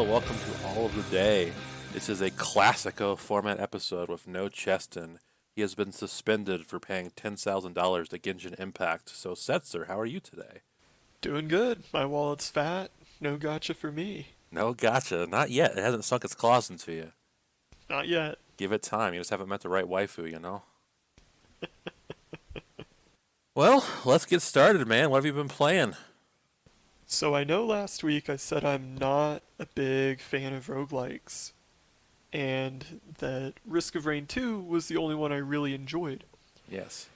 Hello, welcome to All of the Day. This is a classico format episode with no Cheston. He has been suspended for paying $10,000 to Genshin Impact. So, Setzer, how are you today? Doing good. My wallet's fat. No gotcha for me. No, gotcha. Not yet. It hasn't sunk its claws into you. Not yet. Give it time. You just haven't met the right waifu. Well, let's get started, man. What have you been playing? So I know last week I said I'm not a big fan of roguelikes, and that Risk of Rain 2 was the only one I really enjoyed. Yes.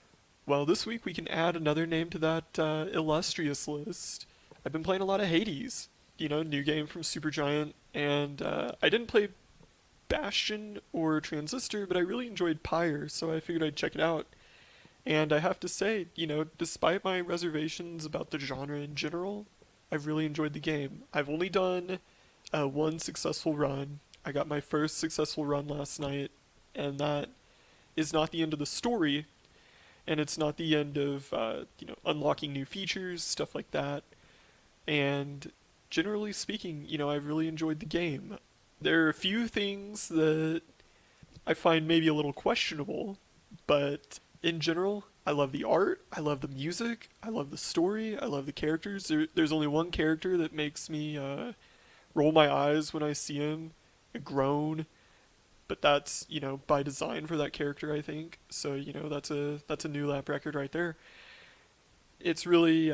Well, this week we can add another name to that illustrious list. I've been playing a lot of Hades, new game from Supergiant, and I didn't play Bastion or Transistor, but I really enjoyed Pyre, so I figured I'd check it out. And I have to say, despite my reservations about the genre in general, I've really enjoyed the game. I've only done one successful run. I got my first successful run last night, and that is not the end of the story, and it's not the end of unlocking new features, stuff like that. And generally speaking, I've really enjoyed the game. There are a few things that I find maybe a little questionable, but in general, I love the art, I love the music, I love the story, I love the characters. There's only one character that makes me roll my eyes when I see him, groan, but that's by design for that character, I think. So that's a new lap record right there. It's really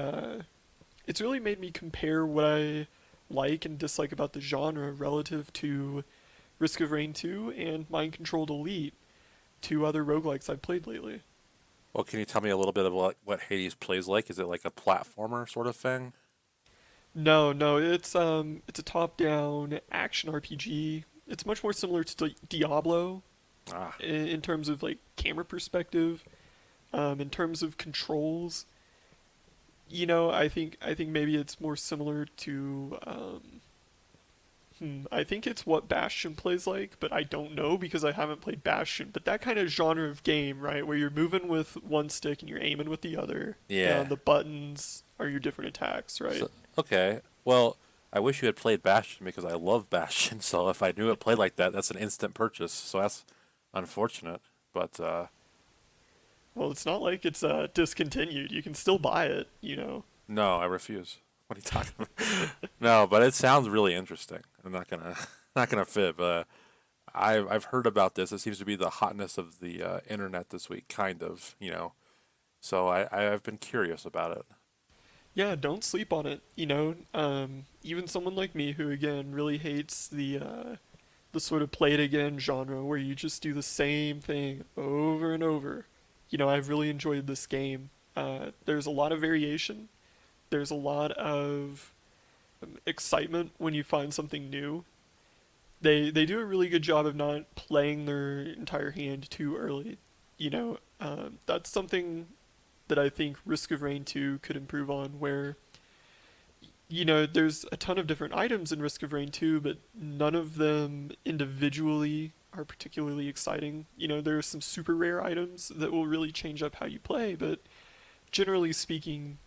it's really made me compare what I like and dislike about the genre relative to Risk of Rain 2 and Mind Controlled Elite, two other roguelikes I've played lately. Well, can you tell me a little bit of what Hades plays like? Is it like a platformer sort of thing? No, no, it's a top-down action RPG. It's much more similar to Diablo Ah, in terms of like camera perspective, in terms of controls. I think maybe it's more similar to I think it's what Bastion plays like, but I don't know because I haven't played Bastion. But that kind of genre of game, right, where you're moving with one stick and you're aiming with the other, yeah. and the buttons are your different attacks, right? So, okay. Well, I wish you had played Bastion because I love Bastion. So if I knew it played like that, that's an instant purchase. So that's unfortunate. But Well, it's not like it's discontinued. You can still buy it. no, I refuse. What are you talking about? No, but it sounds really interesting. I'm not gonna not gonna fib. I've heard about this. It seems to be the hotness of the internet this week, kind of. So I've been curious about it. Yeah, don't sleep on it. Even someone like me who again really hates the sort of play it again genre where you just do the same thing over and over. I've really enjoyed this game. There's a lot of variation. There's a lot of excitement when you find something new. They do a really good job of not playing their entire hand too early. That's something that I think Risk of Rain 2 could improve on, where there's a ton of different items in Risk of Rain 2, but none of them individually are particularly exciting. There are some super rare items that will really change up how you play, but generally speaking,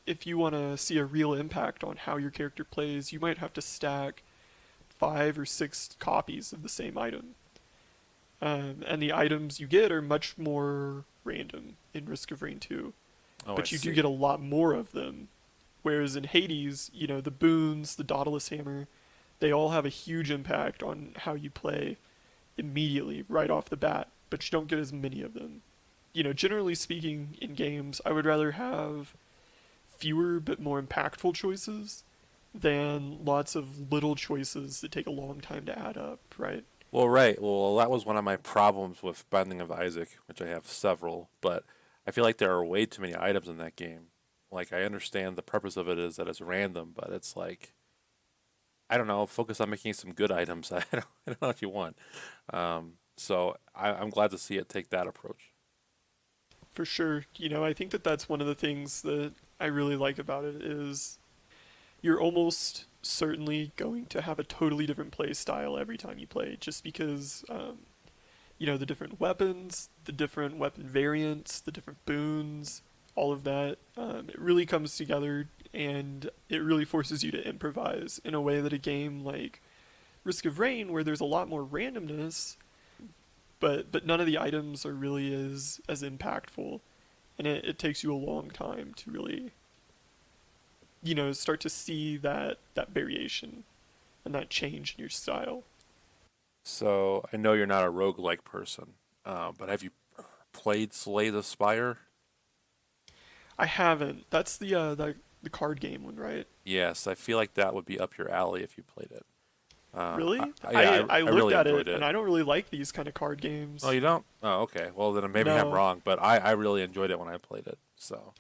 if you want to see a real impact on how your character plays, you might have to stack 5 or 6 copies of the same item. And the items you get are much more random in Risk of Rain 2, Oh, I but you do see. get a lot more of them. Whereas in Hades, the boons, the Daedalus Hammer, they all have a huge impact on how you play immediately, right off the bat, but you don't get as many of them. Generally speaking, in games, I would rather have fewer but more impactful choices than lots of little choices that take a long time to add up, right? Well, right. Well, that was one of my problems with Binding of Isaac, which I have several, but I feel like there are way too many items in that game. Like, I understand the purpose of it is that it's random, but it's like, I don't know, focus on making some good items. I don't know what you want. I'm glad to see it take that approach. For sure. I think that that's one of the things that I really like about it is you're almost certainly going to have a totally different play style every time you play, just because the different weapons, the different weapon variants, the different boons, all of that. It really comes together and it really forces you to improvise in a way that a game like Risk of Rain, where there's a lot more randomness, but none of the items are really as impactful, and it takes you a long time to really start to see that variation and that change in your style. So I know you're not a roguelike person, but have you played Slay the Spire? I haven't. That's the card game one, right? Yes, I feel like that would be up your alley if you played it. Really? Yeah, I I looked really at enjoyed it and it. I don't really like these kind of card Oh, games. you don't? Oh, okay. Well, then maybe I'm No. wrong, but I really enjoyed it when I played it. So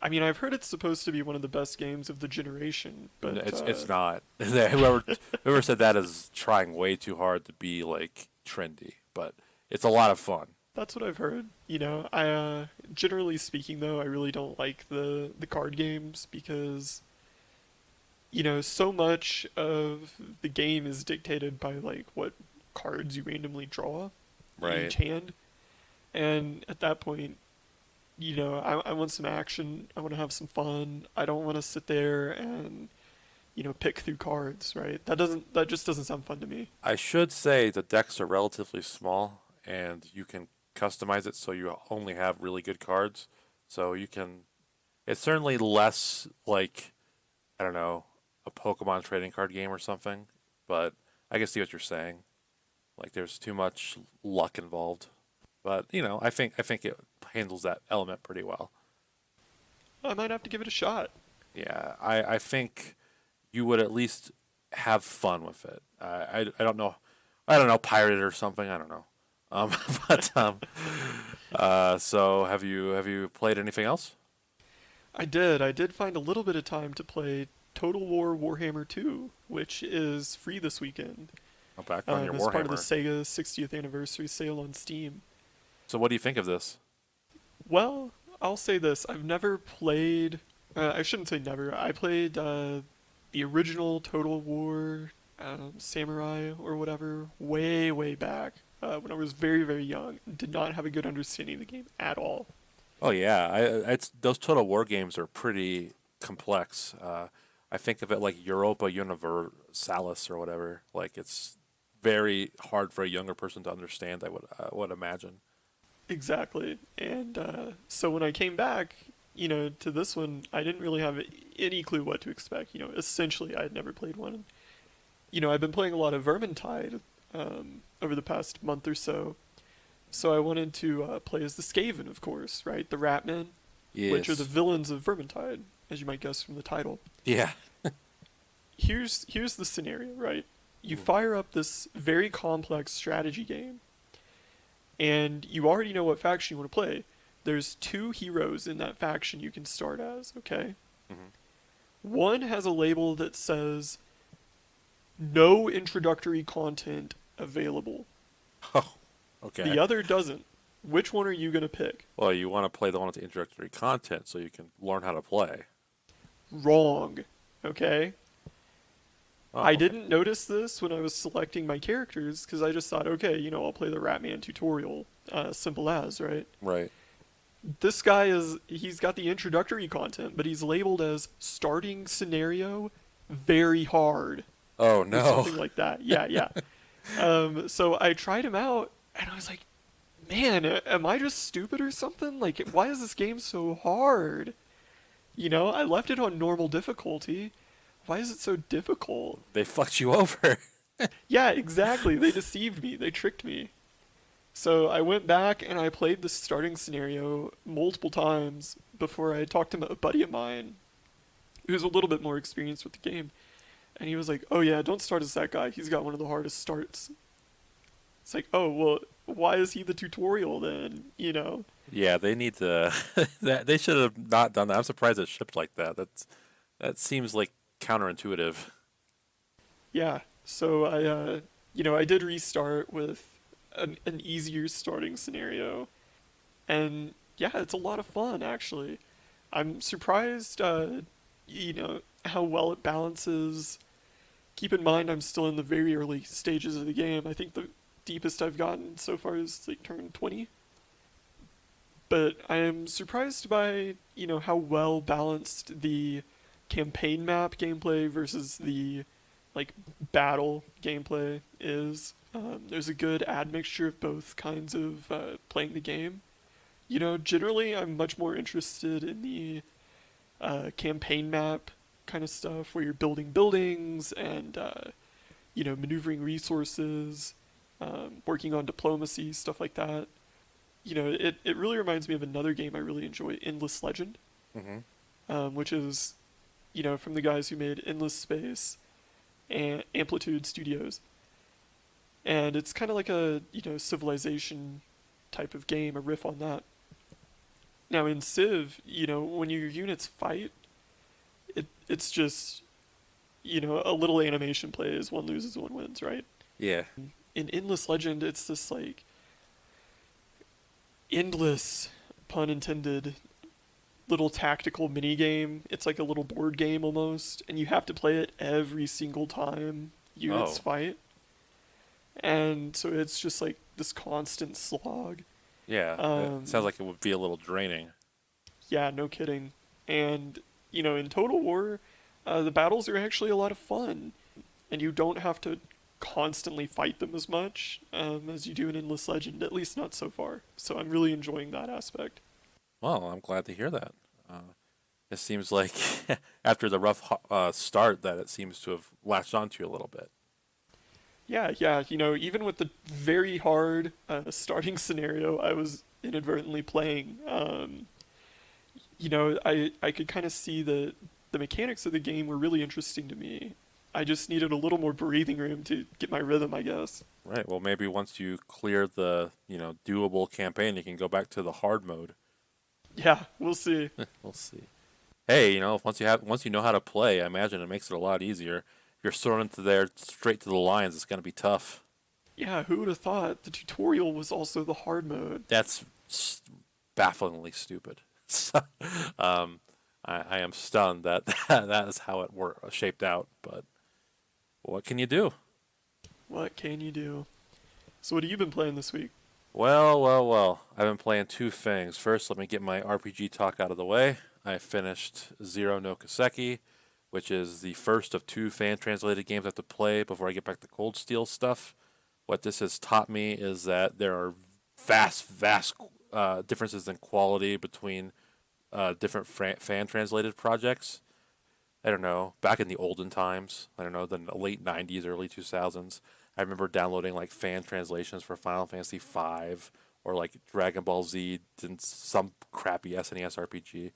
I mean, I've heard it's supposed to be one of the best games of the generation, but it's not. Whoever said that is trying way too hard to be like trendy, but it's a lot of fun. that's what I've heard. Yeah. I generally speaking though, I really don't like the card games because so much of the game is dictated by like what cards you randomly draw in Right. each hand. And at that point, I want some action. I want to have some fun. I don't want to sit there and, pick through cards, right? That just doesn't sound fun to me. I should say the decks are relatively small, and you can customize it so you only have really good cards. So you can. It's certainly less like, I don't know, a Pokemon trading card game or something, but I can see what you're saying. Like there's too much luck involved. But I think it handles that element pretty well. I might have to give it a shot. Yeah, I think you would at least have fun with it. I don't know, pirate it or something. I don't know. Um, but so have you played anything else? I did find a little bit of time to play Total War Warhammer 2, which is free this weekend Oh, back on your as part of the Warhammer. Sega 60th anniversary sale on Steam. So what do you think of this? Well, I'll say this: I've never played. I shouldn't say never. I played the original Total War Samurai or whatever way, way back when I was very, very young. Did not have a good understanding of the game at all. Oh yeah, it's those Total War games are pretty complex. I think of it like Europa Universalis or whatever. Like it's very hard for a younger person to understand. I would imagine. Exactly. And so when I came back, to this one, I didn't really have any clue what to expect. Essentially, I had never played one. I've been playing a lot of Vermintide over the past month or so. So I wanted to play as the Skaven, of course, right? The Ratmen, which are the Yes. villains of Vermintide, as you might guess from the title. Yeah. Here's the scenario, right? You Mm. fire up this very complex strategy game, and you already know what faction you want to play. There's two heroes in that faction you can start as, okay? Mhm. One has a label that says no introductory content available. Oh, okay. The other doesn't. Which one are you going to pick? Well, you want to play the one with the introductory content so you can learn how to play. Wrong. Okay? Oh, I okay. didn't notice this when I was selecting my characters because I just thought, okay, I'll play the Ratman tutorial. Simple as, right? Right. This guy he's got the introductory content, but he's labeled as starting scenario very hard Oh or no. something like that. Yeah, yeah. So I tried him out and I was like, man, am I just stupid or something? Like, why is this game so hard? I left it on normal difficulty. Why is it so difficult? They fucked you over. Yeah, exactly. They deceived me. They tricked me. So I went back and I played the starting scenario multiple times before I talked to a buddy of mine who's a little bit more experienced with the game. And he was like, "Oh yeah, don't start as that guy. He's got one of the hardest starts." It's like, "Oh, well, why is he the tutorial then?" Yeah, they need to. They should have not done that. I'm surprised it shipped like that. That seems like counterintuitive. Yeah. So I did restart with an easier starting scenario, and yeah, it's a lot of fun actually. I'm surprised, how well it balances. Keep in mind, I'm still in the very early stages of the game. I think the deepest I've gotten so far is like turn 20. But I am surprised by, how well balanced the campaign map gameplay versus the like battle gameplay is. There's a good admixture of both kinds of playing the game. You know, generally I'm much more interested in the campaign map kind of stuff where you're building buildings and maneuvering resources, working on diplomacy, stuff like that. You know, it really reminds me of another game I really enjoy, Endless Legend, Hmm. which is from the guys who made Endless Space and Amplitude Studios, and it's kind of like a civilization type of game, a riff on that. Now in Civ, when your units fight, it's just a little animation plays, one loses, one wins, right? Yeah. In Endless Legend, it's this like endless, pun intended, little tactical mini game. It's like a little board game almost, and you have to play it every single time units Oh, fight. And so it's just like this constant slog. yeah. It sounds Um, like it would be a little draining. yeah, no kidding. And in Total War, the battles are actually a lot of fun, and you don't have to constantly fight them as much as you do in Endless Legend, at least not so far. So I'm really enjoying that aspect. Well, I'm glad to hear that. It seems like after the rough start that it seems to have latched onto you a little bit. Yeah, yeah, even with the very hard starting scenario I was inadvertently playing, I could kind of see that the mechanics of the game were really interesting to me. I just needed a little more breathing room to get my rhythm, I guess. Right. Well, maybe once you clear the, doable campaign, you can go back to the hard mode. Yeah, we'll see. We'll see. Hey, once you know how to play, I imagine it makes it a lot easier. If you're thrown into there straight to the lines, it's gonna be tough. Yeah, who would have thought the tutorial was also the hard mode? That's bafflingly stupid. So, um, I am stunned that that is how it shaped out. But what can you do? What can you do? So what have you been playing this week? Well, well, well. I've been playing two things. First, let me get my RPG talk out of the way. I finished Zero no Kiseki, which is the first of two fan translated games I have to play before I get back to Cold Steel stuff. What this has taught me is that there are vast differences in quality between different fan translated projects. I don't know, back in the olden times, I don't know, the late 90s, early 2000s, I remember downloading like fan translations for Final Fantasy V or like Dragon Ball Z and some crappy SNES RPG.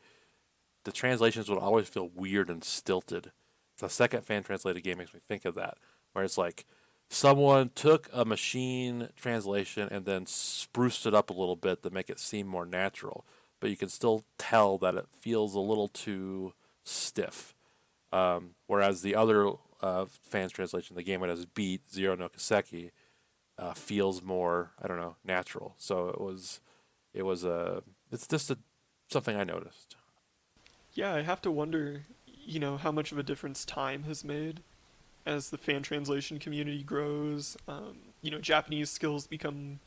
The translations would always feel weird and stilted. The second fan translated game makes me think of that, where it's like someone took a machine translation and then spruced it up a little bit to make it seem more natural, but you can still tell that it feels a little too stiff. Whereas the other fans translation, the game it has beat Zero no Kiseki, feels more, I don't know, natural. So it's just something I noticed. Yeah, I have to wonder, how much of a difference time has made as the fan translation community grows. Japanese skills become,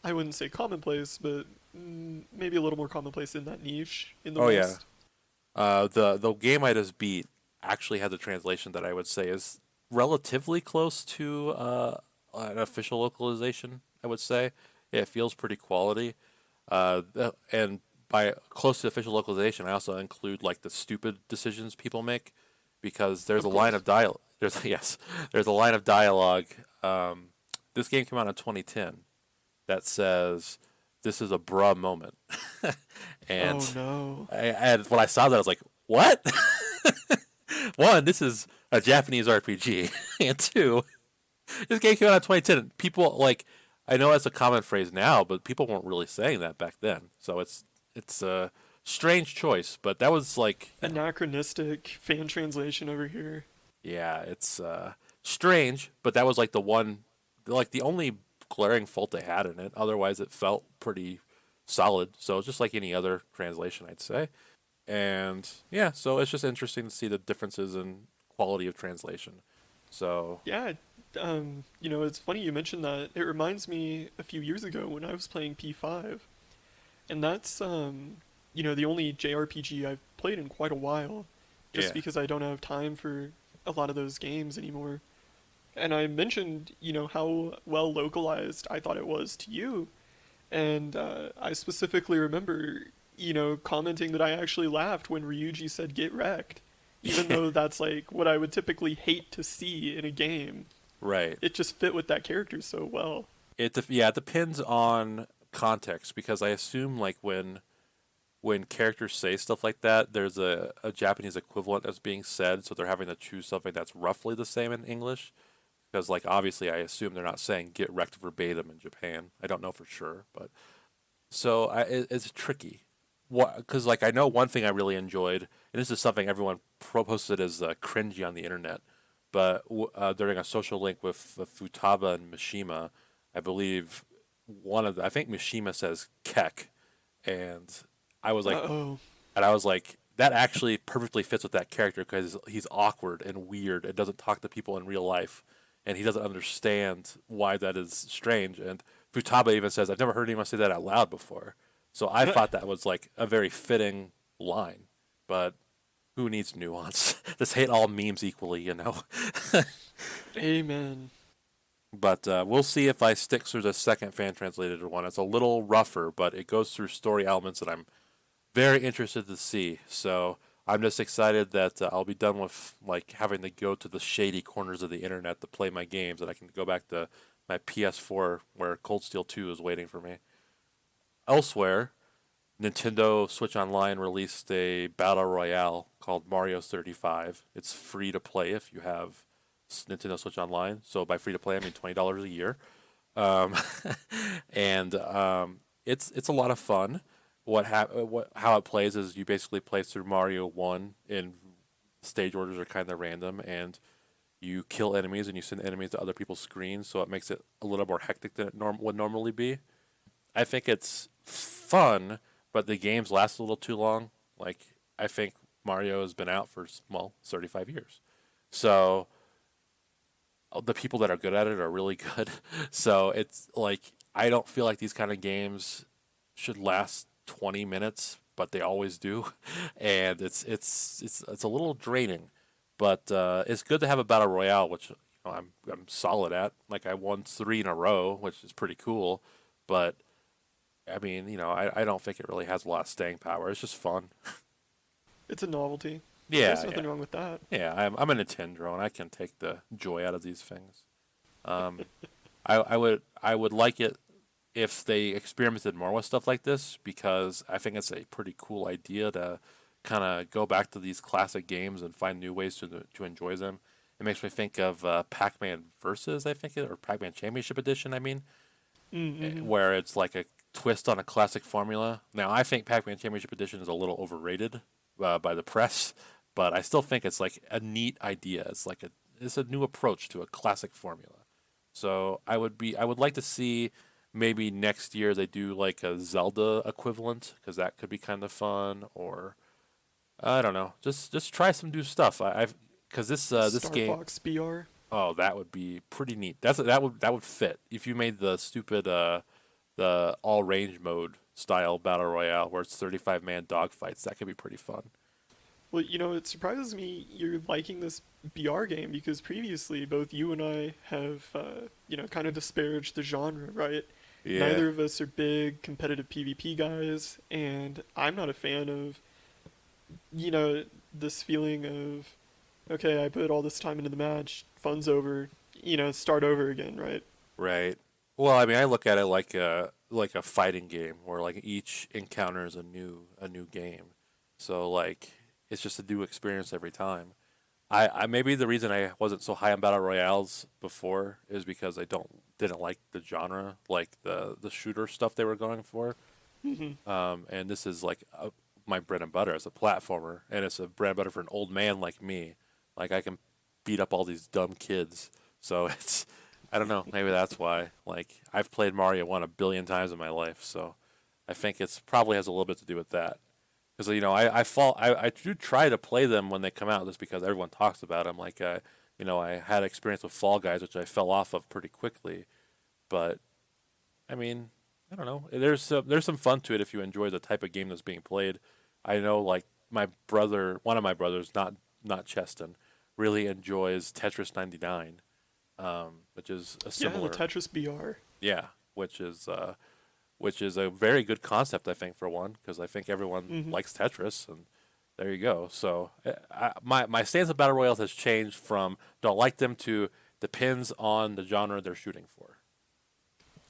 I wouldn't say commonplace, but maybe a little more commonplace in that niche in the Oh yeah, West. the game I just beat actually has a translation that I would say is relatively close to an official localization. I would say it feels pretty quality. And by close to official localization, I also include like the stupid decisions people make, because there's a Of line of course. dialogue. There's yes, there's a line of dialogue. This game came out in 2010 that says, "This is a bruh moment," Oh and no. and when I saw that, I was like, "What?" One, this is a Japanese RPG, and two, this game came out in 2010. People like, I know that's a common phrase now, but people weren't really saying that back then. So it's a strange choice, but that was like, Anachronistic fan translation over here. yeah, it's strange, but that was like the only glaring fault they had in it. Otherwise, it felt pretty solid. So just like any other translation, I'd say. And yeah, so it's just interesting to see the differences in quality of translation. So Yeah, it's funny you mentioned that. It reminds me a few years ago when I was playing P5, and that's the only JRPG I've played in quite a while. just Yeah. because I don't have time for a lot of those games anymore. And I mentioned, how well localized I thought it was to you. And I specifically remember, commenting that I actually laughed when Ryuji said get wrecked. Even though that's like what I would typically hate to see in a game. Right. It just fit with that character so well. Yeah, it depends on context because I assume like when characters say stuff like that, there's a Japanese equivalent that's being said, so they're having to choose something that's roughly the same in English. Because like obviously, I assume they're not saying "get wrecked" verbatim in Japan. I don't know for sure, but it's tricky. What? Because like I know one thing I really enjoyed, and this is something everyone posted as cringy on the internet, but during a social link with Futaba and Mishima, I believe I think Mishima says "kek," and I was like, Uh-oh. that actually perfectly fits with that character because he's awkward and weird and doesn't talk to people in real life, and he doesn't understand why that is strange. And Futaba even says, "I've never heard anyone say that out loud before." So I thought that was like a very fitting line, but who needs nuance? Just hate all memes equally, you know. Amen. But we'll see if I stick through the second fan translated one. It's a little rougher, but it goes through story elements that I'm very interested to see. So I'm just excited that I'll be done with like having to go to the shady corners of the internet to play my games, and I can go back to my PS4 where Cold Steel 2 is waiting for me. Elsewhere, Nintendo Switch Online released a battle royale called Mario 35. It's free to play if you have Nintendo Switch Online. So by free to play, I mean $20 a year. Um, and it's a lot of fun. How it plays is you basically play through Mario 1, and stage orders are kind of random, and you kill enemies and you send enemies to other people's screens, so it makes it a little more hectic than it would normally be. I think it's fun, but the games last a little too long. Like I think Mario has been out for 35 years, so the people that are good at it are really good. So it's like I don't feel like these kind of games should last 20 minutes, but they always do, and it's a little draining. But it's good to have a battle royale, which I'm solid at. Like I won 3 in a row, which is pretty cool. But I mean, I don't think it really has a lot of staying power. It's just fun. It's a novelty. There's Yeah, nothing yeah, wrong with that. yeah. I'm a Nintendo, and I can take the joy out of these things. Um, I would like it if they experimented more with stuff like this because I think it's a pretty cool idea to kind of go back to these classic games and find new ways to enjoy them. It makes me think of Pac-Man Versus, I think, or Pac-Man Championship Edition. I mean, Mm-hmm. where it's like a twist on a classic formula. Now, I think Pac-Man Championship Edition is a little overrated by the press, but I still think it's like a neat idea. It's a new approach to a classic formula. So I would like to see maybe next year they do like a Zelda equivalent because that could be kind of fun. Or I don't know, just try some new stuff. I've because this Star game. Fox BR. Oh, that would be pretty neat. That would fit if you made the stupid the all range mode style battle royale where it's 35-man dogfights. That could be pretty fun. Well, it surprises me you're liking this BR game because previously both you and I have, kind of disparaged the genre, right? Yeah, Neither of us are big competitive PvP guys, and I'm not a fan of, you know, this feeling of, okay, I put all this time into the match, fun's over, start over again, right? right. Well, I mean, I look at it like a fighting game where like each encounter is a new game. So like it's just a new experience every time. I maybe the reason I wasn't so high on battle royales before is because I didn't like the genre, like the shooter stuff they were going for. Mm-hmm. And this is like my bread and butter as a platformer, and it's a bread and butter for an old man like me. Like I can beat up all these dumb kids, so it's I don't know. Maybe that's why. Like I've played Mario 1 a billion times in my life, so I think it's probably has a little bit to do with that. Because I do try to play them when they come out just because everyone talks about them. Like I had experience with Fall Guys, which I fell off of pretty quickly. But I mean, I don't know. There's some fun to it if you enjoy the type of game that's being played. I know, like one of my brothers, not not Cheston, really enjoys Tetris 99, which is a Yeah, the similar, Tetris BR. yeah, which is a very good concept, I think, for one, because I think everyone Hmm. likes Tetris, and there you go. So my stance of battle royales has changed from don't like them to depends on the genre they're shooting for.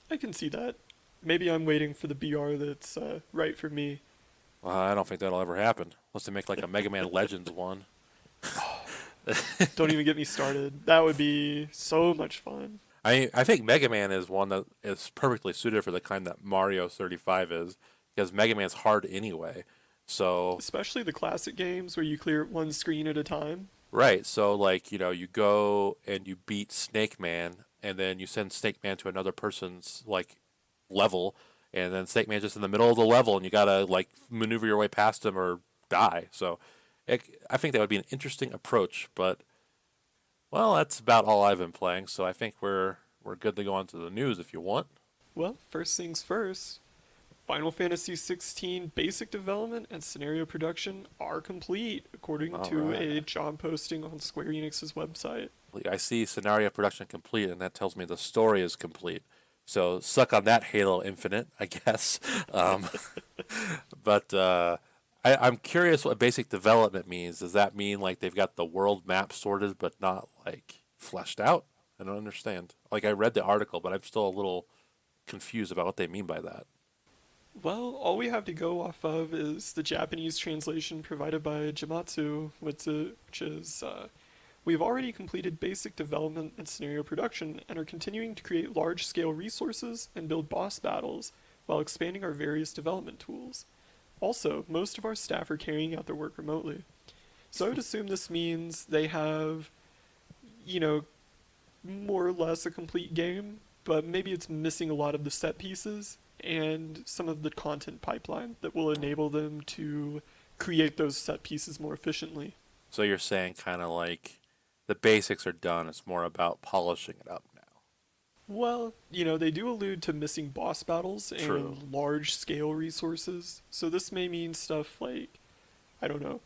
I can see that. Maybe I'm waiting for the BR that's right for me. Well, I don't think that'll ever happen unless they make like a Mega Man Legends one. Don't even get me started. That would be so much fun. I think Mega Man is one that is perfectly suited for the kind that Mario 35 is because Mega Man's hard anyway. So Especially the classic games where you clear it one screen at a time. right, so like you go and you beat Snake Man, and then you send Snake Man to another person's like level, and then Snake Man just in the middle of the level, and you gotta like maneuver your way past him or die. So I think that would be an interesting approach, but well, that's about all I've been playing. So I think we're good to go on to the news if you want. Well, first things first. Final Fantasy 16 basic development and scenario production are complete, according All to right. a job posting on Square Enix's website. I see scenario production complete, and that tells me the story is complete. So suck on that, Halo Infinite, I guess. Um, but I'm curious what basic development means. Does that mean like they've got the world map sorted but not like fleshed out? I don't understand. Like I read the article, but I'm still a little confused about what they mean by that. Well, all we have to go off of is the Japanese translation provided by Jamatsu, which is we've already completed basic development and scenario production and are continuing to create large scale resources and build boss battles while expanding our various development tools. Also, most of our staff are carrying out their work remotely. So I would assume this means they have, you know, more or less a complete game, but maybe it's missing a lot of the set pieces and some of the content pipeline that will enable them to create those set pieces more efficiently. So you're saying kind of like the basics are done. It's more about polishing it up now. Well, they do allude to missing boss battles True. and large scale resources, so this may mean stuff like, I don't know,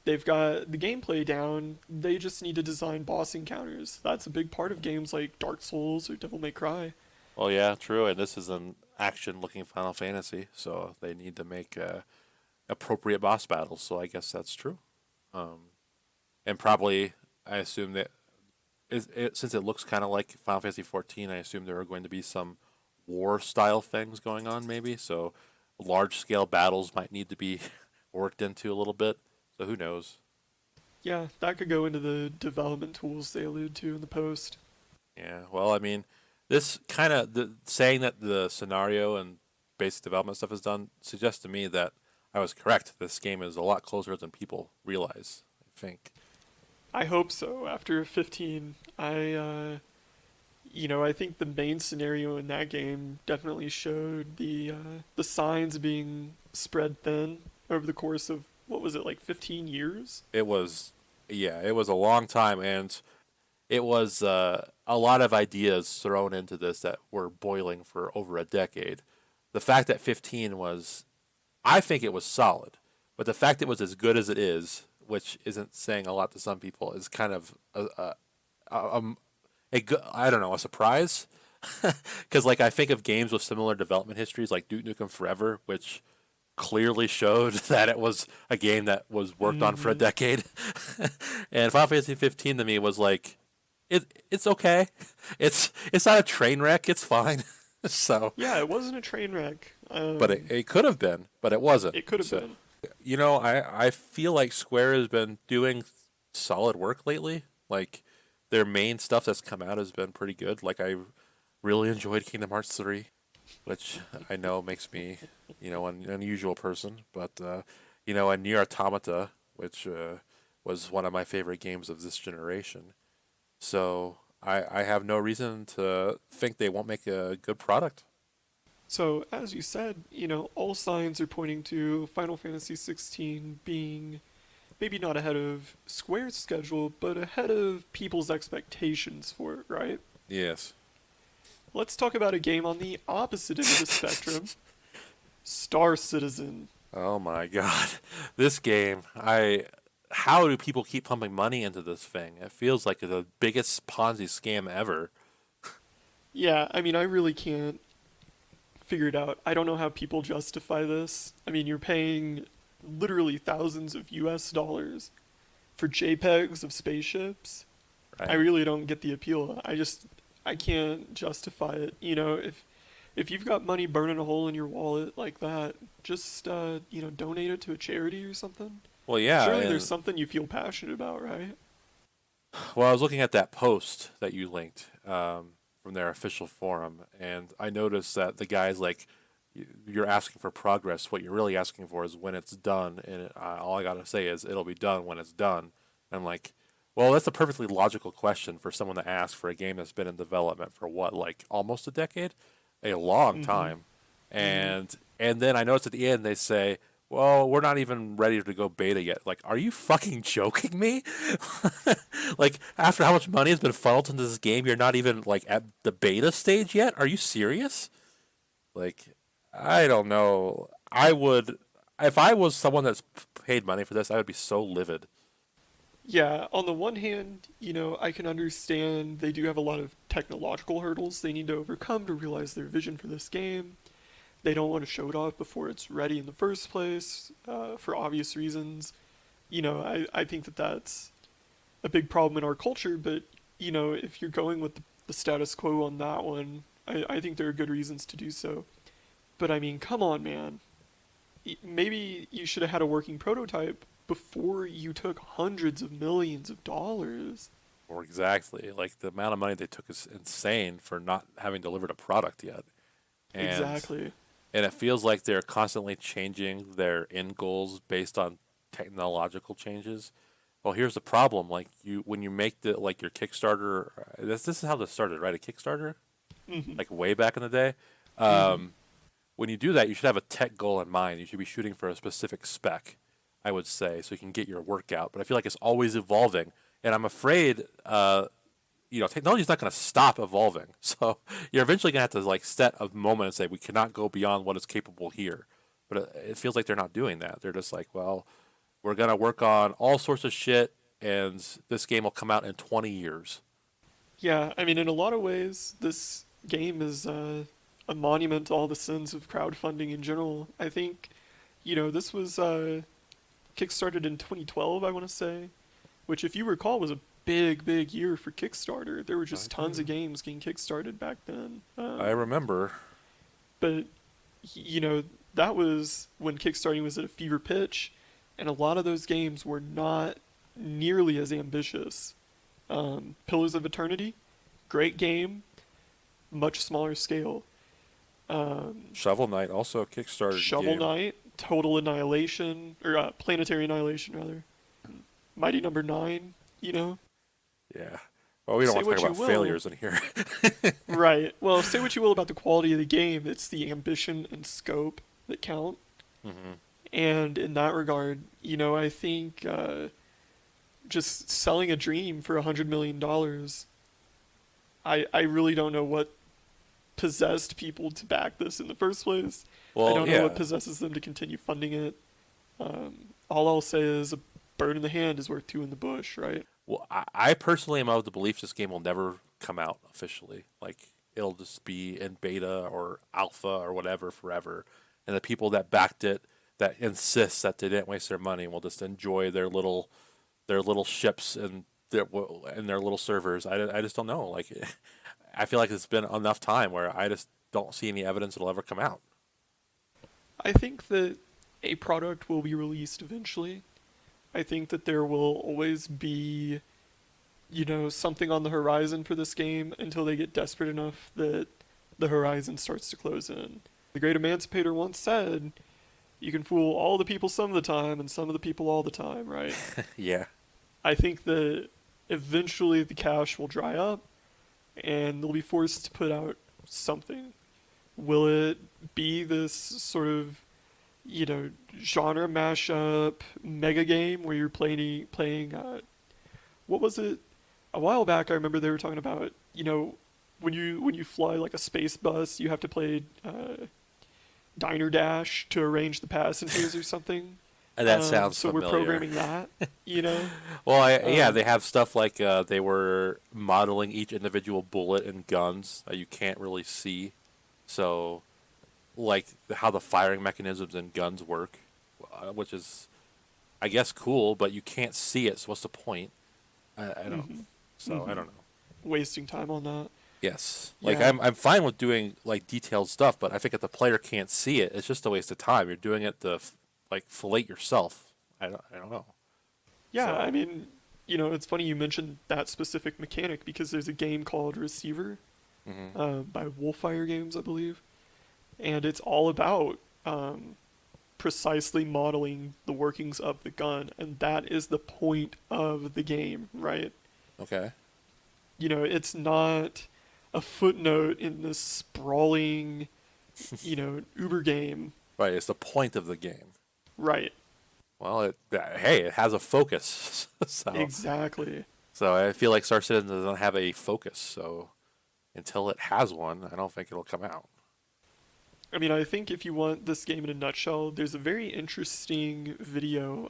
they've got the gameplay down, they just need to design boss encounters. That's a big part of games like Dark Souls or Devil May Cry. Well, yeah, true. And this is an action-looking Final Fantasy, so they need to make appropriate boss battles. So I guess that's true. Um, and probably, I assume that since it looks kind of like Final Fantasy 14, I assume there are going to be some war-style things going on, maybe. So large-scale battles might need to be worked into a little bit. So who knows? Yeah, that could go into the development tools they allude to in the post. Yeah. Well, I mean, this kind of saying that the scenario and basic development stuff is done suggests to me that I was correct. This game is a lot closer than people realize, I think. I hope so. After 15, I think the main scenario in that game definitely showed the signs being spread thin over the course of what was it, like 15 years? It was, yeah, it was a long time, and it was a lot of ideas thrown into this that were boiling for over a decade. The fact that 15 was, I think it was solid, but the fact it was as good as it is, which isn't saying a lot to some people, is kind of a, I don't know, a surprise. Because like I think of games with similar development histories, like Duke Nukem Forever, which clearly showed that it was a game that was worked on for a Mm-hmm. decade. And Final Fantasy 15 to me was like, it's okay. It's not a train wreck. It's fine. So, Yeah, it wasn't a train wreck. but it could have been, but it wasn't. It could have So been. I feel like Square has been doing solid work lately. Like their main stuff that's come out has been pretty good. Like I really enjoyed Kingdom Hearts 3, which I know makes me, an unusual person, but and Nier Automata, which was one of my favorite games of this generation. So I have no reason to think they won't make a good product. So, as you said, all signs are pointing to Final Fantasy 16 being maybe not ahead of Square's schedule, but ahead of people's expectations for it, right? Yes. Let's talk about a game on the opposite end of the spectrum, Star Citizen. Oh my god. This game, how do people keep pumping money into this thing? It feels like the biggest Ponzi scam ever. Yeah, I mean, I really can't figure it out. I don't know how people justify this. I mean, you're paying literally thousands of US dollars for JPEGs of spaceships. I Right. really don't get the appeal. I can't justify it. If you've got money burning a hole in your wallet like that, just donate it to a charity or something. Well, yeah, Surely there's and something you feel passionate about, right? well, I was looking at that post that you linked from their official forum, and I noticed that the guy's like, "You're asking for progress. What you're really asking for is when it's done." And all I gotta say is, "It'll be done when it's done." And I'm like, "Well, that's a perfectly logical question for someone to ask for a game that's been in development for what, like almost a decade, a long Mm-hmm. time." Mm-hmm. And then I noticed at the end they say, "Well, we're not even ready to go beta yet." Like, are you fucking joking me? Like, after how much money has been funneled into this game, you're not even like at the beta stage yet? Are you serious? Like, I don't know. I would, if I was someone that's paid money for this, I would be so livid. Yeah, on the one hand, I can understand they do have a lot of technological hurdles they need to overcome to realize their vision for this game. They don't want to show it off before it's ready in the first place, for obvious reasons. I think that that's a big problem in our culture, but, if you're going with the status quo on that one, I think there are good reasons to do so. But I mean, come on, man. Maybe you should have had a working prototype before you took hundreds of millions of dollars. Or exactly, like the amount of money they took is insane for not having delivered a product yet. And Exactly. and it feels like they're constantly changing their end goals based on technological changes. Well, here's the problem: like you, when you make the like your Kickstarter, this is how this started, right? A Kickstarter, Mm-hmm. like way back in the day. Mm-hmm. Um, when you do that, you should have a tech goal in mind. You should be shooting for a specific spec, I would say, so you can get your workout. But I feel like it's always evolving, and I'm afraid, technology is not going to stop evolving. So you're eventually going to have to like set a moment and say we cannot go beyond what is capable here. But it feels like they're not doing that. They're just like, well, we're going to work on all sorts of shit, and this game will come out in 20 years. Yeah, I mean, in a lot of ways, this game is a monument to all the sins of crowdfunding in general. I think, this was kickstarted in 2012, I want to say, which, if you recall, was a big, big year for Kickstarter. There were I just tons of do. games getting kickstarted back then. I remember. But, you know, that was when Kickstarting was at a fever pitch, and a lot of those games were not nearly as ambitious. Pillars of Eternity, great game, much smaller scale. Um, Shovel Knight, also a Kickstarter Shovel game. Knight, Total Annihilation, or Planetary Annihilation, rather. Mighty Number Nine, you know? Yeah. Well, we don't Say want to talk what you about will. failures in here. Right. Well, say what you will about the quality of the game, it's the ambition and scope that count. Hmm. And in that regard, I think just selling a dream for $100 million, I really don't know what possessed people to back this in the first place. I Well, don't know what yeah. possesses them to continue funding it. All I'll say is a bird in the hand is worth two in the bush, right? Well, I personally am of the belief this game will never come out officially. Like, it'll just be in beta or alpha or whatever forever. And the people that backed it, that insist that they didn't waste their money, will just enjoy their little ships and their little servers. I just don't know. Like, I feel like it's been enough time where I just don't see any evidence it'll ever come out. I think that a product will be released eventually. I think that there will always be, something on the horizon for this game until they get desperate enough that the horizon starts to close in. The great emancipator once said, you can fool all the people some of the time and some of the people all the time, right? Yeah. I think that eventually the cash will dry up and they'll be forced to put out something. Will it be this sort of, genre mashup mega game where you're playing what was it? A while back I remember they were talking about, when you fly like a space bus, you have to play Diner Dash to arrange the passengers or something. That sounds So we're familiar. programming that, you know. Well, yeah, they Um, have stuff like they were modeling each individual bullet and guns that you can't really see. So, like how the firing mechanisms and guns work, which is, I guess, cool, but you can't see it. So what's the point? I don't. hmm So I don't know. Wasting time on that. Yes, like Yeah, I'm fine with doing like detailed stuff, but I think if the player can't see it, it's just a waste of time. You're doing it to like fillet yourself. I don't know. yeah. I So. mean, you know, it's funny you mentioned that specific mechanic because there's a game called Receiver Hmm. by Wolfire Games, I believe, and it's all about precisely modeling the workings of the gun, and that is the point of the game, right? Okay. You know, it's not a footnote in this sprawling, you know, Uber game, Right, it's the point of the game. right? Well, hey, it has a focus. so Exactly. so I feel like Star Citizen doesn't have a focus. So until it has one, I don't think it'll come out. I mean, I think if you want this game in a nutshell, there's a very interesting video.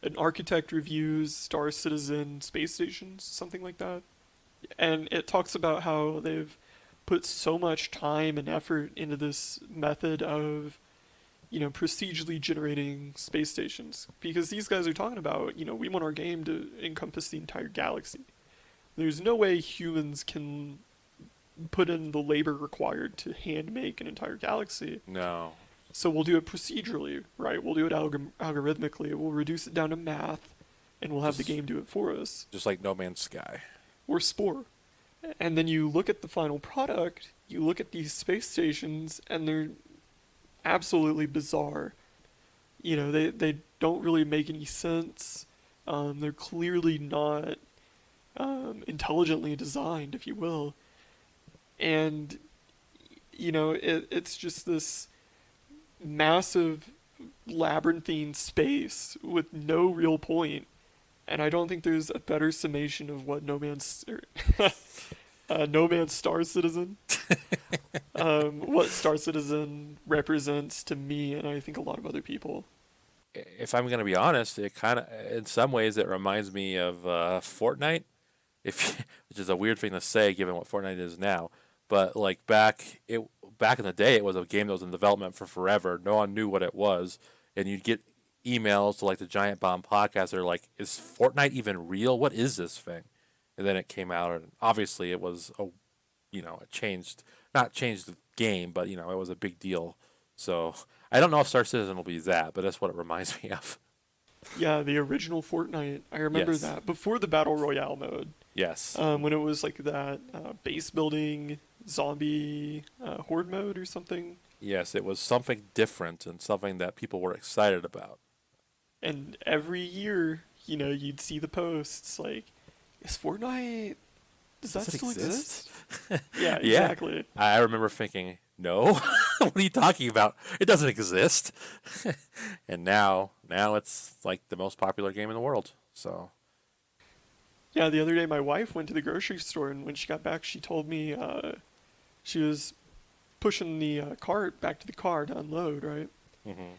An architect reviews Star Citizen space stations, something like that. And it talks about how they've put so much time and effort into this method of, you know, procedurally generating space stations. Because these guys are talking about, you know, we want our game to encompass the entire galaxy. There's no way humans can put in the labor required to hand make an entire galaxy. No, So we'll do it procedurally, right? We'll do it algorithmically. We'll reduce it down to math, and we'll have the just game do it for us. just like No Man's Sky. Or Spore. And then you look at the final product, you look at these space stations, and they're absolutely bizarre. You know, they don't really make any sense. They're clearly not intelligently designed, if you will. And, you know, it's just this massive labyrinthine space with no real point. And I don't think there's a better summation of what No Man's Star Citizen, what Star Citizen represents to me, and I think a lot of other people. If I'm gonna be honest, it kind of, in some ways, it reminds me of Fortnite. If which is a weird thing to say given what Fortnite is now, but like back in the day, it was a game that was in development for forever. No one knew what it was, and you'd get emails to like the Giant Bomb podcast. They're like, "Is Fortnite even real? What is this thing?" And then it came out, and obviously it was it changed, not changed the game, but it was a big deal. So I don't know if Star Citizen will be that, but that's what it reminds me of. Yeah, the original Fortnite, I remember Yes, that before the Battle Royale mode, yes, when it was like that base building zombie horde mode or something. yes. It was something different and something that people were excited about. And every year, you know, you'd see the posts like, "Is Fortnite? Does that Does it still exist? exist?" Yeah, Yeah, exactly. I remember thinking, no, what are you talking about? It doesn't exist. And now it's like the most popular game in the world. So, Yeah, the other day my wife went to the grocery store, and when she got back, she told me she was pushing the cart back to the car to unload, right? hmm.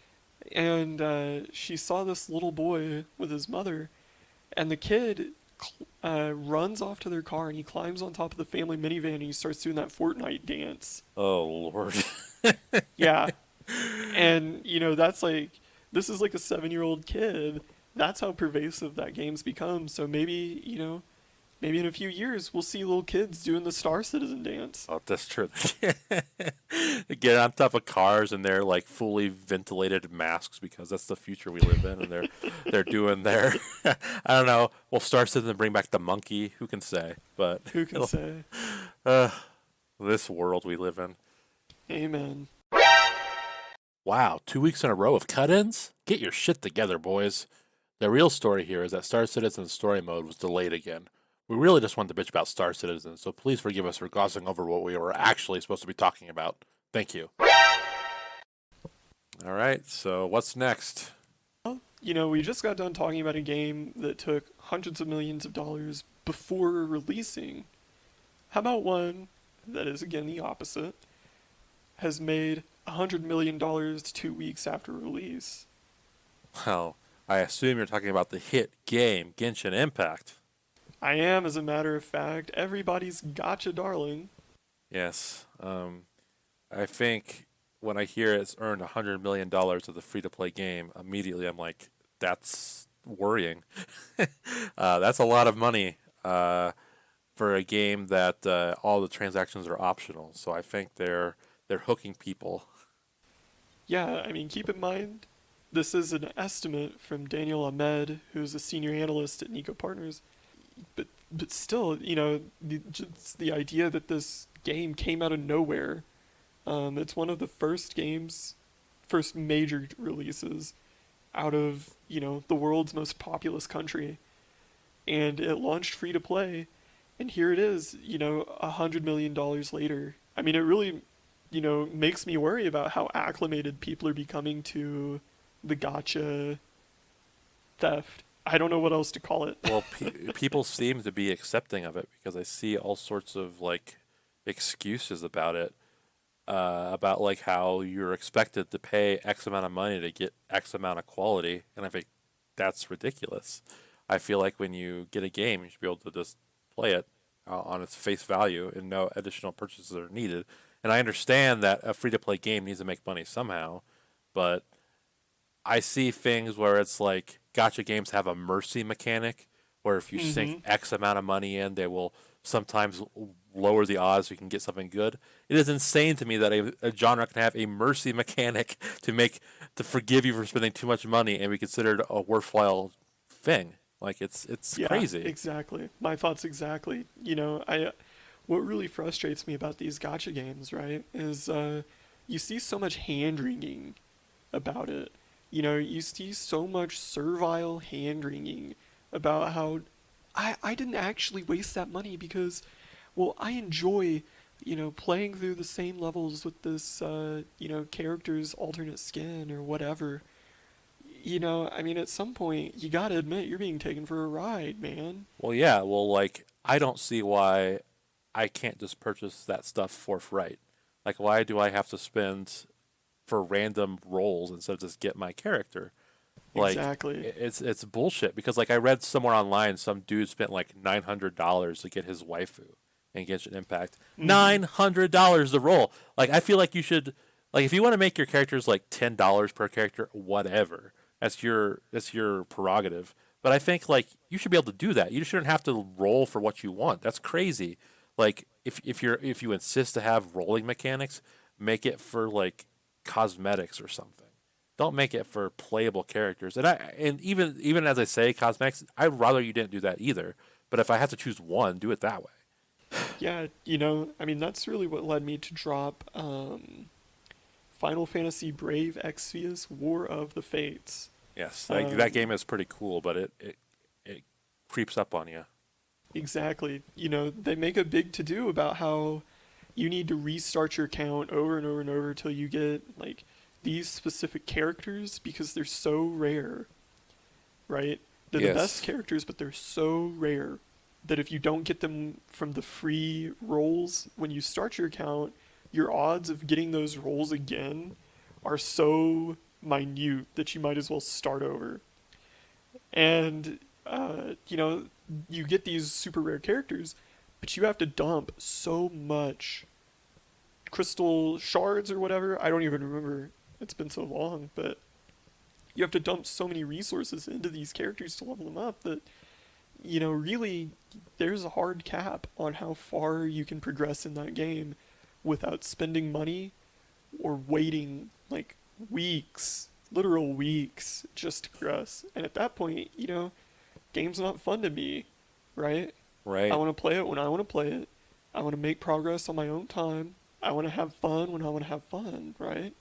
And she saw this little boy with his mother, and the kid runs off to their car and he climbs on top of the family minivan and he starts doing that Fortnite dance. Oh Lord. Yeah, and you know that's like this is like a 7-year-old kid. That's how pervasive that game's become. So maybe you know, maybe in a few years we'll see little kids doing the Star Citizen dance. Oh, that's true. They get on top of cars and they're like fully ventilated masks because that's the future we live in, and they're doing their I don't know. We'll start something to bring back the monkey. Who can say? But Who can it'll, say? uh, this world we live in. Amen. Wow, 2 weeks in a row of cut-ins? Get your shit together, boys. The real story here is that Star Citizen story mode was delayed again. We really just wanted to bitch about Star Citizen, so please forgive us for glossing over what we were actually supposed to be talking about. Thank you. All right, so what's next? You know, we just got done talking about a game that took hundreds of millions of dollars before releasing. How about one that is again the opposite? Has made $100 million 2 weeks after release. Well, I assume you're talking about the hit game Genshin Impact. I am, as a matter of fact, everybody's gotcha darling. Yes. I think when I hear it's earned $100 million of the free to play game, immediately I'm like, that's worrying. That's a lot of money for a game that all the transactions are optional. So I think they're hooking people. Yeah, I mean, keep in mind, this is an estimate from Daniel Ahmed, who's a senior analyst at Nico Partners. But still, just the idea that this game came out of nowhere. It's one of the first major releases out of the world's most populous country, and it launched free to play, and here it is, $100 million later. I mean, it really, makes me worry about how acclimated people are becoming to the gotcha theft. I don't know what else to call it. Well, people seem to be accepting of it because I see all sorts of like excuses about it. About like how you're expected to pay X amount of money to get X amount of quality, and I think that's ridiculous. I feel like when you get a game, you should be able to just play it on its face value and no additional purchases are needed. And I understand that a free to play game needs to make money somehow, but I see things where it's like gotcha games have a mercy mechanic where if you sink Mm-hmm. X amount of money in, they will sometimes lower the odds so you can get something good. It is insane to me that a genre can have a mercy mechanic to forgive you for spending too much money and be considered a worthwhile thing. Like it's Yeah, crazy. exactly. My thoughts exactly. I what really frustrates me about these gotcha games, right, is you see so much hand wringing about it. You see so much servile hand wringing about how I didn't actually waste that money because, well, I enjoy, playing through the same levels with this, character's alternate skin or whatever. I mean, at some point, you gotta admit you're being taken for a ride, man. Well, yeah. Well, like I don't see why I can't just purchase that stuff forthright. Like, why do I have to spend for random roles instead of just get my character? Like, Exactly. it's bullshit because like I read somewhere online some dude spent like $900 to get his waifu in Genshin Impact. Mm-hmm. $900 the roll. Like I feel like you should like if you want to make your characters like $10 per character, whatever. That's your prerogative. But I think like you should be able to do that. You shouldn't have to roll for what you want. That's crazy. Like if you insist to have rolling mechanics, make it for like cosmetics or something. Don't make it for playable characters. And even as I say cosmetics, I'd rather you didn't do that either. But if I have to choose one, do it that way. Yeah, I mean, that's really what led me to drop Final Fantasy Brave Exvius War of the Fates. Yes, that Um, game is pretty cool, but it creeps up on you. exactly. They make a big to do about how you need to restart your account over and over and over till you get, like, these specific characters because they're so rare, right? They're the best Yes. characters, but they're so rare that if you don't get them from the free rolls when you start your account, your odds of getting those rolls again are so minute that you might as well start over. And, you get these super rare characters, but you have to dump so much crystal shards or whatever. I don't even remember. It's been so long, but you have to dump so many resources into these characters to level them up that really, there's a hard cap on how far you can progress in that game without spending money or waiting like weeks, literal weeks, just to progress. And at that point, game's not fun to me, right? I Right. want to play it when I want to play it. I want to make progress on my own time. I want to have fun when I want to have fun, right?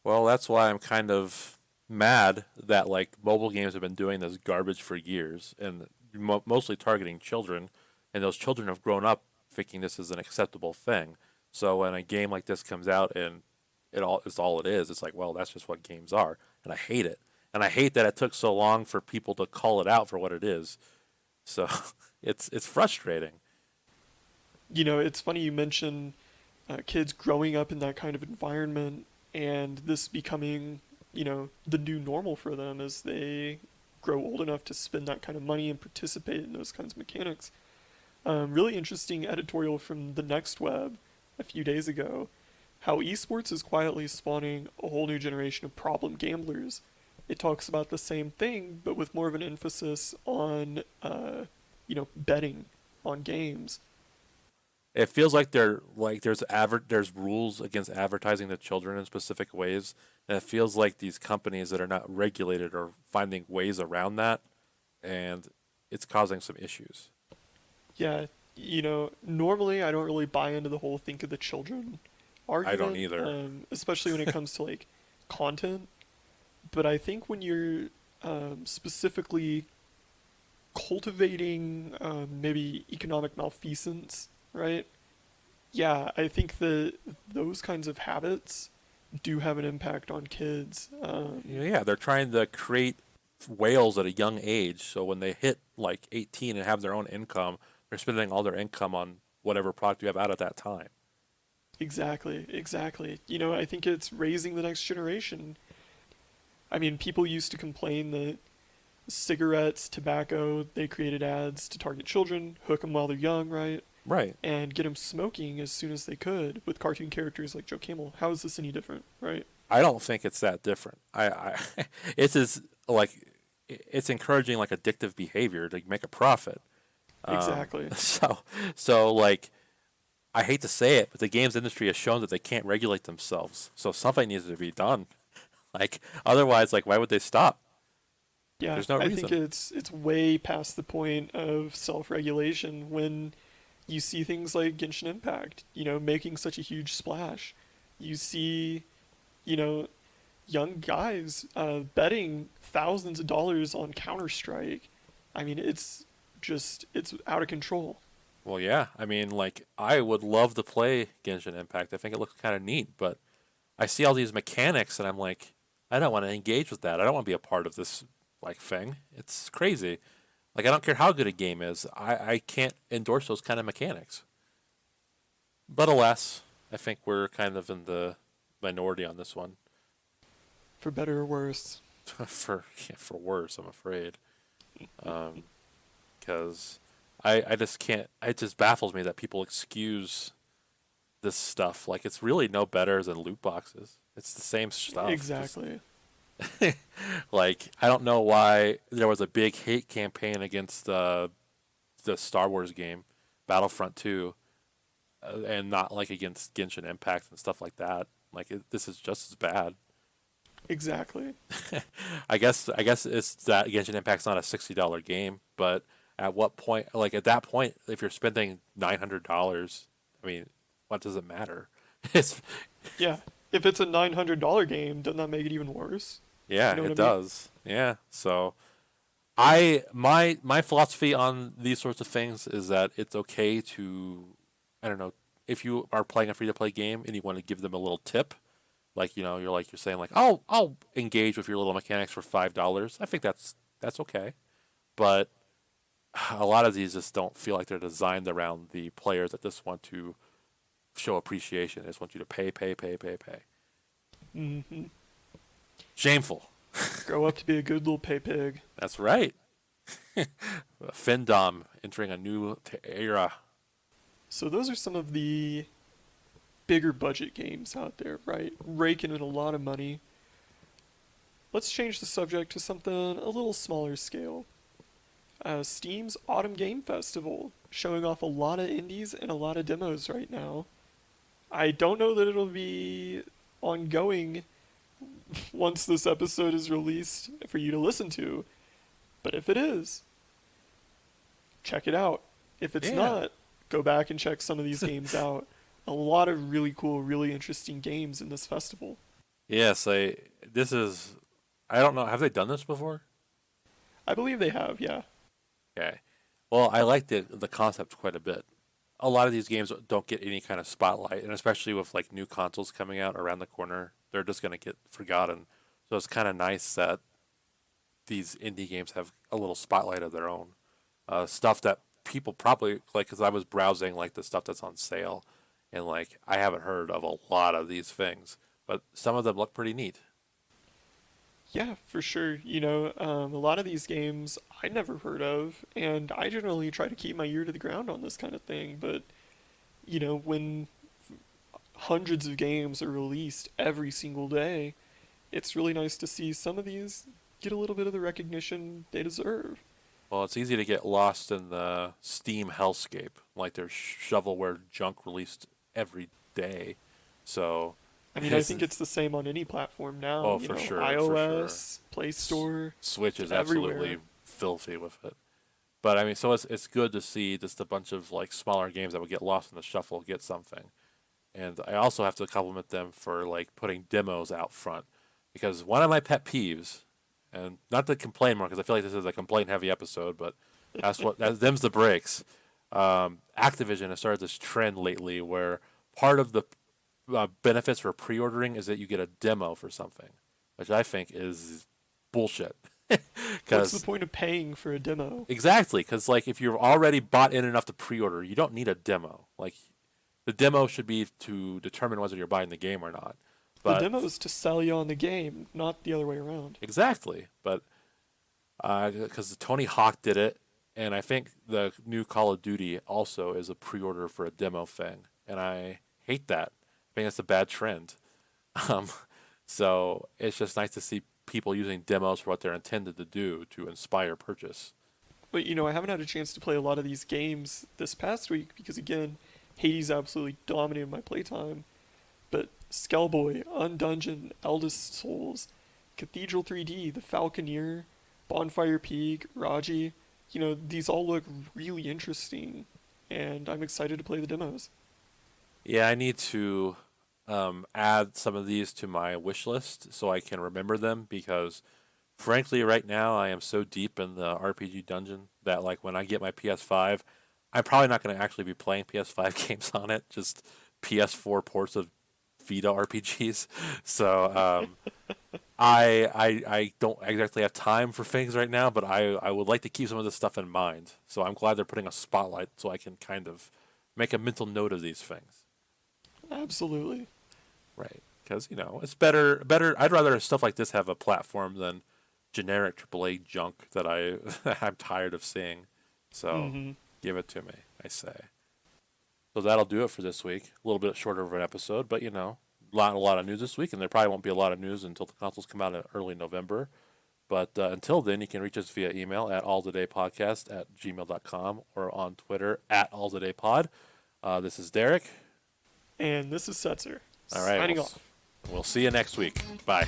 Well, that's why I'm kind of mad that like mobile games have been doing this garbage for years and mostly targeting children, and those children have grown up thinking this is an acceptable thing. So when a game like this comes out and it's all it is, it's like, well, that's just what games are, and I hate it. And I hate that it took so long for people to call it out for what it is. So it's frustrating. It's funny you mention kids growing up in that kind of environment and this becoming the new normal for them as they grow old enough to spend that kind of money and participate in those kinds of mechanics. Really interesting editorial from the Next Web a few days ago, how esports is quietly spawning a whole new generation of problem gamblers. It talks about the same thing, but with more of an emphasis on, betting on games. It feels like there's rules against advertising to children in specific ways, and it feels like these companies that are not regulated are finding ways around that, and it's causing some issues. Yeah, normally I don't really buy into the whole think of the children I don't argument, either. especially when it comes to like content. But I think when you're specifically cultivating maybe economic malfeasance, right? Yeah, I think that those kinds of habits do have an impact on kids. Yeah, they're trying to create whales at a young age, so when they hit like 18 and have their own income, they're spending all their income on whatever product you have out at that time. Exactly, exactly. I think it's raising the next generation. I mean, people used to complain that cigarettes, tobacco, they created ads to target children, hook them while they're young, right? Right. And get them smoking as soon as they could with cartoon characters like Joe Camel. How is this any different, right? I don't think it's that different. It's as like it's encouraging like addictive behavior to make a profit. Exactly. So so like I hate to say it, but the games industry has shown that they can't regulate themselves. So something needs to be done. Like otherwise, like why would they stop? Yeah, There's no I think reason. it's way past the point of self-regulation when you see things like Genshin Impact, making such a huge splash. You see, you know, young guys betting thousands of dollars on Counter Strike. I mean, it's out of control. Well, yeah. I mean, like I would love to play Genshin Impact. I think it looks kind of neat, but I see all these mechanics and I'm like, I don't want to engage with that. I don't want to be a part of this like thing. It's crazy. Like I don't care how good a game is. I can't endorse those kind of mechanics. But alas, I think we're kind of in the minority on this one. For better or worse. For worse, I'm afraid. Because I just can't. It just baffles me that people excuse this stuff. Like it's really no better than loot boxes. It's the same stuff. Just Exactly. like I don't know why there was a big hate campaign against the Star Wars game, Battlefront 2, and not like against Genshin Impact and stuff like that. Like this is just as bad. Exactly. I guess it's that Genshin Impact's not a $60 game, but at what point? Like at that point, if you're spending $900, I mean, what does it matter? It's Yeah. If it's a $900 game, doesn't that make it even worse? yeah, You know what it I mean? does. Yeah, so my philosophy on these sorts of things is that it's okay to I don't know if you are playing a free to play game and you want to give them a little tip, like you're saying like I'll engage with your little mechanics for $5. I think that's okay, but a lot of these just don't feel like they're designed around the players that just want to show appreciation. They just want you to pay, pay, pay, pay, pay. Hmm. Shameful. Grow up to be a good little pay pig. That's right. Findom entering a new era. So those are some of the bigger budget games out there, right? Raking in a lot of money. Let's change the subject to something a little smaller scale. Steam's Autumn Game Festival, showing off a lot of indies and a lot of demos right now. I don't know that it'll be ongoing once this episode is released for you to listen to, but if it is, check it out. If it's Yeah. not, go back and check some of these games out. A lot of really cool, really interesting games in this festival. Yes, this is I don't know, have they done this before? I believe they have, yeah. Okay. Well, I like the concept quite a bit. A lot of these games don't get any kind of spotlight, and especially with like new consoles coming out around the corner, they're just gonna get forgotten. So it's kind of nice that these indie games have a little spotlight of their own. Stuff that people probably like, because I was browsing like the stuff that's on sale, and like I haven't heard of a lot of these things, but some of them look pretty neat. Yeah, for sure. A lot of these games I never heard of, and I generally try to keep my ear to the ground on this kind of thing. But, when hundreds of games are released every single day, it's really nice to see some of these get a little bit of the recognition they deserve. Well, it's easy to get lost in the Steam hellscape. Like there's shovelware junk released every day. So, I mean, I it's, think it's the same on any platform now. oh, for sure, for sure. iOS, Play Store, Switch it's is everywhere. absolutely filthy with it. But I mean, so it's good to see just a bunch of like smaller games that would get lost in the shuffle get something. And I also have to compliment them for like putting demos out front because one of my pet peeves, and not to complain more because I feel like this is a complaint heavy episode, but that's them's the breaks. Activision has started this trend lately where part of the benefits for pre-ordering is that you get a demo for something, which I think is bullshit. What's the Because point of paying for a demo? exactly, because like if you've already bought in enough to pre-order, you don't need a demo. Like the demo should be to determine whether you're buying the game or not. The But demo is to sell you on the game, not the other way around. exactly, but because Tony Hawk did it, and I think the new Call of Duty also is a pre-order for a demo thing, and I hate that. I think that's a bad trend. Um, so it's just nice to see people using demos for what they're intended to do to inspire purchase. But I haven't had a chance to play a lot of these games this past week because again, Hades absolutely dominated my playtime. But Skellboy, Undungeon, Eldest Souls, Cathedral 3D, The Falconeer, Bonfire Peak, Raji, these all look really interesting, and I'm excited to play the demos. Yeah, I need to add some of these to my wish list so I can remember them because, frankly, right now I am so deep in the RPG dungeon that like when I get my PS5, I'm probably not going to actually be playing PS5 games on it. Just PS4 ports of Vita RPGs. So I don't exactly have time for things right now, but I would like to keep some of this stuff in mind. So I'm glad they're putting a spotlight so I can kind of make a mental note of these things. Absolutely. Right. Because, it's better. I'd rather stuff like this have a platform than generic AAA junk that I'm tired of seeing. So Mm-hmm. give it to me, I say. So that'll do it for this week. A little bit shorter of an episode, but a lot of news this week, and there probably won't be a lot of news until the consoles come out in early November. But until then, you can reach us via email at alltodaypodcast@gmail.com or on Twitter at alltodaypod. This is Derek. And this is Setzer, All right, signing off. we'll see you next week. Bye.